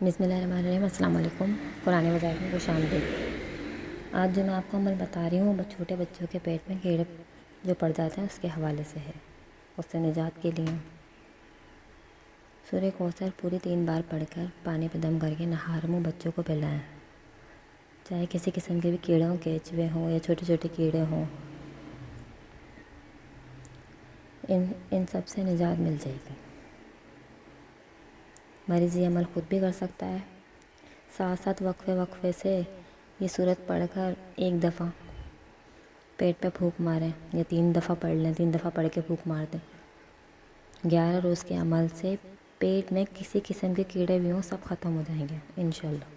बिस्मिल्लाहिर्रहमानिर्रहीम। अस्सलाम वालेकुम। पुराने वज़ाइफ में खुशामदीद। आज जो मैं आपको अमल बता रही हूँ वो छोटे बच्चों के पेट में कीड़े जो पड़ जाते हैं उसके हवाले से है, उससे निजात के लिए। सूरह कौसर पूरी 3 बार पढ़कर पानी पे दम करके नहार मुँह बच्चों को पिलाएं। चाहे किसी किस्म के भी कीड़े हों, केचुए हों या छोटे छोटे कीड़े हों, इन सब से निजात मिल जाएगी। मरीज़ ये अमल ख़ुद भी कर सकता है। साथ साथ वक्फे से ये सूरत पढ़कर 1 दफ़ा पेट पे फूंक मारें या 3 दफ़ा पढ़ लें, 3 दफ़ा पढ़ के फूंक मार दें। 11 रोज़ के अमल से पेट में किसी किस्म के कीड़े भी हों सब ख़त्म हो जाएंगे इंशाल्लाह।